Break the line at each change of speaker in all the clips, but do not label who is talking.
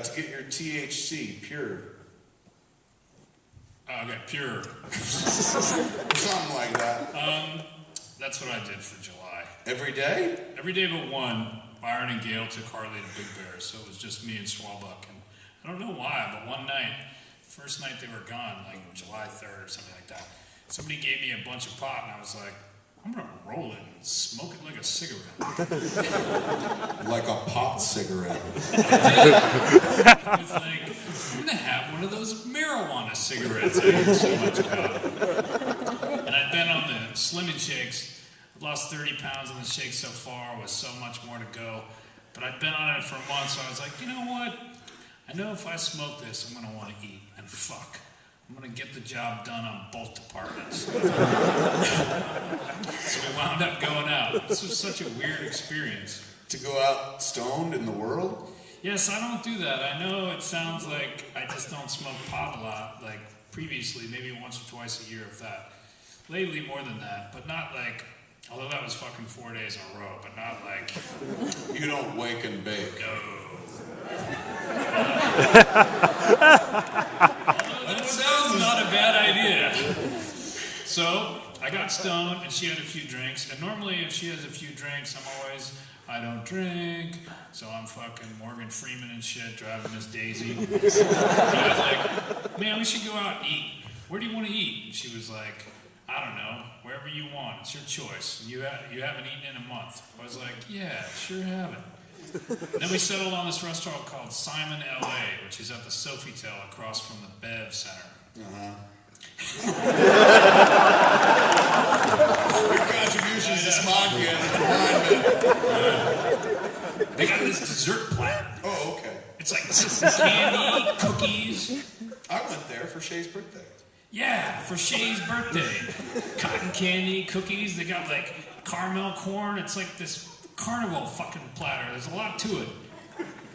to get your THC pure?
Okay, pure.
Something like that.
That's what I did for July.
Every day?
Every day but one. Byron and Gail took Harley to Big Bear, so it was just me and Swalbuck. And I don't know why, but one night, first night they were gone, like July 3rd or something like that, somebody gave me a bunch of pot, and I was like, I'm gonna roll it and smoke it like a cigarette.
Like a pot cigarette.
I was like, I'm gonna have one of those marijuana cigarettes I hear so much about. And I'd been on the Slim and Shakes. I've lost 30 pounds on the shakes so far, with so much more to go. But I'd been on it for a month, so I was like, you know what? I know if I smoke this, I'm gonna want to eat and fuck. I'm gonna get the job done on both departments. So we wound up going out. This was such a weird experience.
To go out stoned in the world?
Yes, I don't do that. I know it sounds like I just don't smoke pot a lot, like previously, maybe once or twice a year, if that. Lately, more than that, but not like, although that was fucking 4 days in a row, but not like...
You don't wake and bake.
No. That sounds not a bad idea. So, I got stoned, and she had a few drinks, and normally if she has a few drinks, I don't drink, so I'm fucking Morgan Freeman and shit, driving Miss Daisy. And I was like, man, we should go out and eat. Where do you want to eat? And she was like, I don't know, wherever you want, it's your choice. You haven't eaten in a month. I was like, yeah, sure haven't. And then we settled on this restaurant called Simon LA, which is at the Sofitel across from the Bev Center.
Your contributions to Smodcast.
They got this dessert platter.
Oh, okay.
It's like candy, cookies.
I went there for Shay's birthday.
Yeah, for Shay's birthday. Cotton candy, cookies. They got like caramel corn. It's like this carnival fucking platter. There's a lot to it.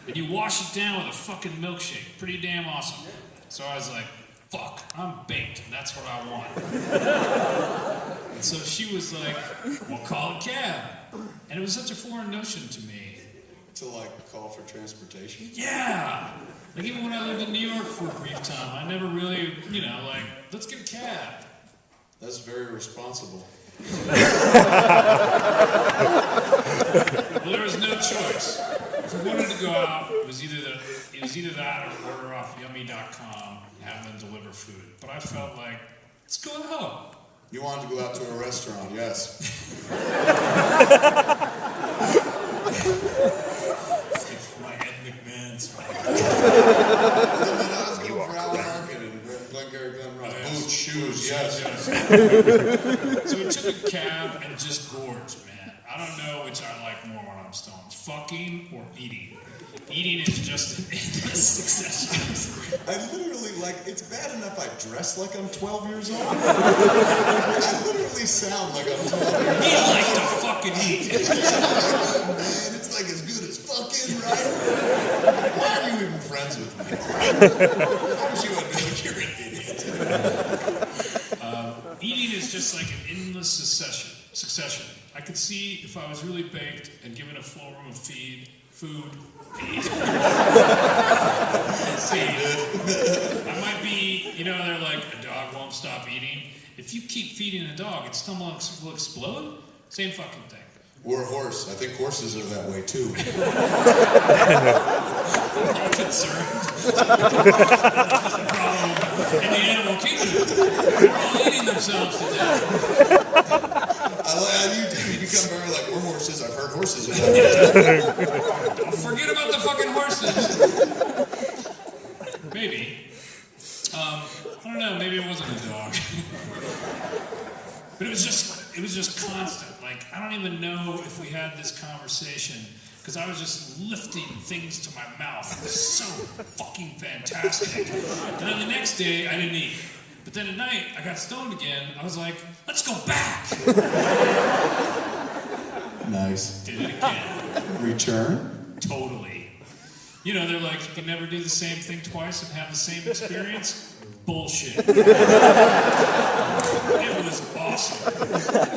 And you wash it down with a fucking milkshake. Pretty damn awesome. So I was like, fuck, I'm baked. That's what I want. And so she was like, well, call a cab. And it was such a foreign notion to me.
To like call for transportation?
Yeah. Like even when I lived in New York for a brief time, I never really, like, let's get a cab.
That's very responsible.
Well, there was no choice. If we wanted to go out, it was either that or order off yummy.com and have them deliver food. But I felt like, let's go out.
You wanted to go out to a restaurant, yes.
My Ed McMahon swag.
I was going for Allen Market and Glengarry Glen Ross. Boots, shoes, yes.
So we took a cab and just gorged, man. I don't know which I like more when I'm stoned. Fucking or eating. Eating is just an endless succession.
I literally, it's bad enough I dress like I'm 12 years old. I literally sound like I'm 12 years old.
We like to fucking eat.
Oh, man, it's like as good as fucking, right? Why are you even friends with me? Why would you admit like you're an idiot?
Eating is just like an endless succession. I could see if I was really baked and given a full room of food, I might be, they're like, a dog won't stop eating. If you keep feeding a dog, its stomach will explode. Same fucking thing.
Or a horse. I think horses are that way too.
I'm concerned. Problem in the animal kingdom. They're all eating themselves to death.
You become very like, we're horses. I've heard horses are that way.
Don't forget about the fucking horses. Maybe. I don't know, maybe it wasn't a dog. But it was just constant. Like, I don't even know if we had this conversation, because I was just lifting things to my mouth. It was so fucking fantastic. And then the next day, I didn't eat. But then at night, I got stoned again. I was like, let's go back.
Nice.
Did it again.
Return?
Totally. They're like, you can never do the same thing twice and have the same experience. Bullshit. It was awesome.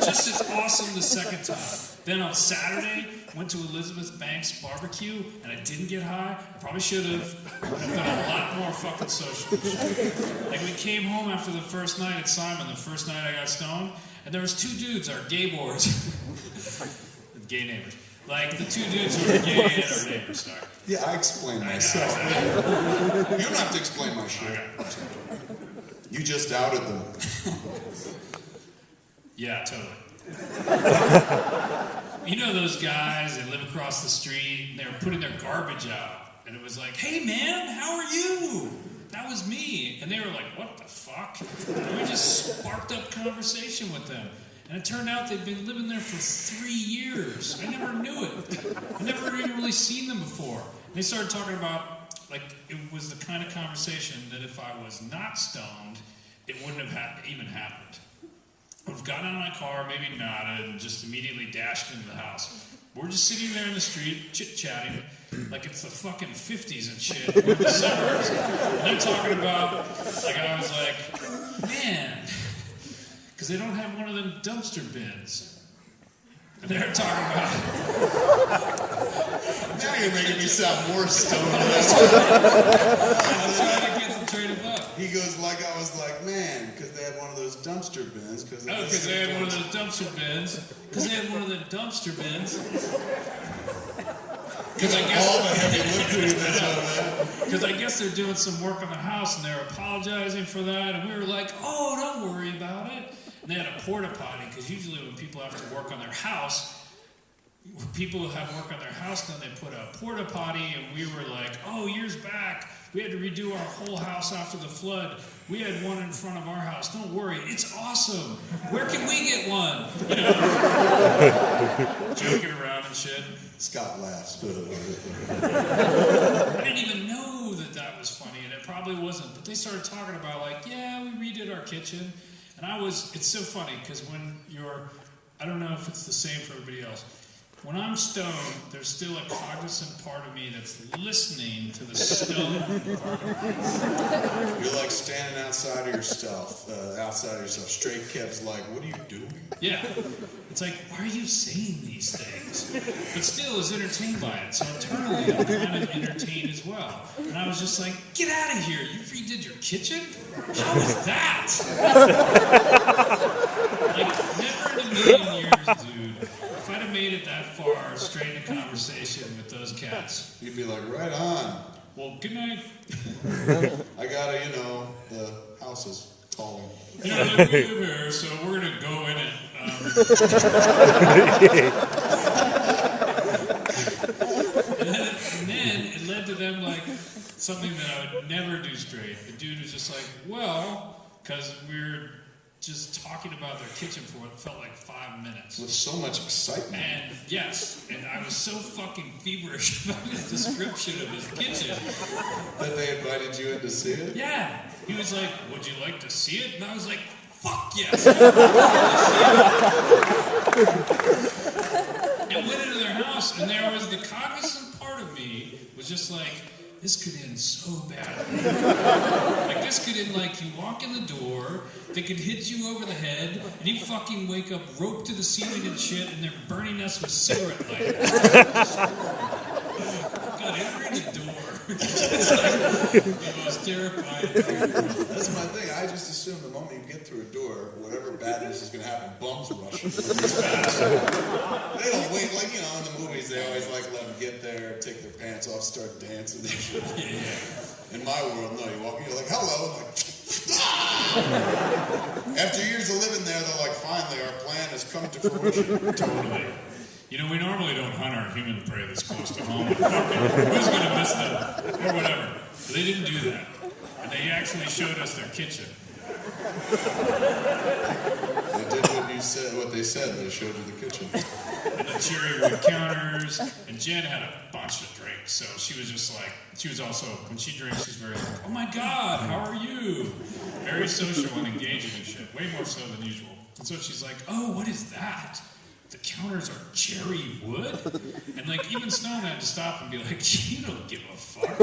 Just as awesome the second time. Then on Saturday, went to Elizabeth Banks barbecue, and I didn't get high. I probably should have. I've done a lot more fucking social shit. Like, we came home after the first night at Simon, the first night I got stoned, and there was two dudes, our gay boys. Gay neighbors. Like, the two dudes who were gay and our neighbors, sorry.
Yeah, I explained myself. You don't have to explain my shit.
Okay.
You just outed them.
Yeah, totally. You know those guys that live across the street, and they were putting their garbage out, and it was like, hey man, how are you? That was me. And they were like, what the fuck? And we just sparked up conversation with them. And it turned out they'd been living there for 3 years. I never knew it. I never even really seen them before. And they started talking about, like, it was the kind of conversation that if I was not stoned, it wouldn't have even happened. I would have gotten out of my car, maybe nodded, and just immediately dashed into the house. We're just sitting there in the street, chit-chatting, like it's the fucking 50s and shit. We're in the suburbs. And they're talking about, like, I was like, man, because they don't have one of them dumpster bins. And they're talking about...
Now you're making me sound more stoned.
I'm trying to get the train of thought.
He goes like, I was like, man, because they had one of those dumpster bins. Because
they had one of those dumpster bins. Because they had one of the dumpster bins. Because I guess
all the heavy lifting in this one, man.
Because I guess they're doing some work on the house and they're apologizing for that, and we were like, oh, don't worry about it. And they had a porta potty, because usually when people have to work on their house, when people have work on their house, then they put a porta potty, and we were like, oh, years back, we had to redo our whole house after the flood. We had one in front of our house. Don't worry, it's awesome. Where can we get one? You know, joking around and shit.
Scott laughs.
I didn't even know that was funny, and it probably wasn't. But they started talking about, like, yeah, we redid our kitchen. And it's so funny, because when I don't know if it's the same for everybody else. When I'm stoned, there's still a cognizant part of me that's listening to the stone part of me.
You're like standing outside of yourself. Straight Kev's like, what are you doing?
Yeah. It's like, why are you saying these things? But still is entertained by it. So internally, I'm kind of entertained as well. And I was just like, get out of here. You redid your kitchen? How was that? Like, never in a million years, dude. If I'd have made it that far straight into conversation with those cats.
You'd be like, right on.
Well, good night.
I gotta, the house is calling.
We live here, so we're gonna go in it. And then it led to them, like, something that I would never do straight. The dude was just like, well, because we're just talking about their kitchen for what felt like 5 minutes.
With so much excitement.
And yes, and I was so fucking feverish about his description of his kitchen.
That they invited you in to see it?
Yeah. He was like, would you like to see it? And I was like, fuck yes. And went into their house, and there was the cognizant part of me was just like, this could end so badly. Like, this could end like you walk in the door, they could hit you over the head, and you fucking wake up roped to the ceiling and shit, and they're burning us with cigarette lighters. God, entering the door. It's like the most terrifying thing.
That's my thing. I just assume the moment you get through a door, whatever badness is going to happen, bums rush. They don't wait. Like, in the movies, they always let them get there, take their pants off, start dancing and shit.
Yeah.
In my world, no, you walk in, you're like, hello, and like, after years of living there, they're like, finally, our plan has come to fruition.
Totally. We normally don't hunt our human prey that's close to home. Who's going to miss them? Or whatever. But they didn't do that. And they actually showed us their kitchen.
They did what they said. They showed you the kitchen.
And the cherry wood counters. And Jen had a bunch of drinks. So she was just like, she was also, when she drinks, she's very like, oh my God, how are you? Very social and engaging and shit. Way more so than usual. And so she's like, oh, what is that? The counters are cherry wood? And like, even Stone had to stop and be like, you don't give a fuck.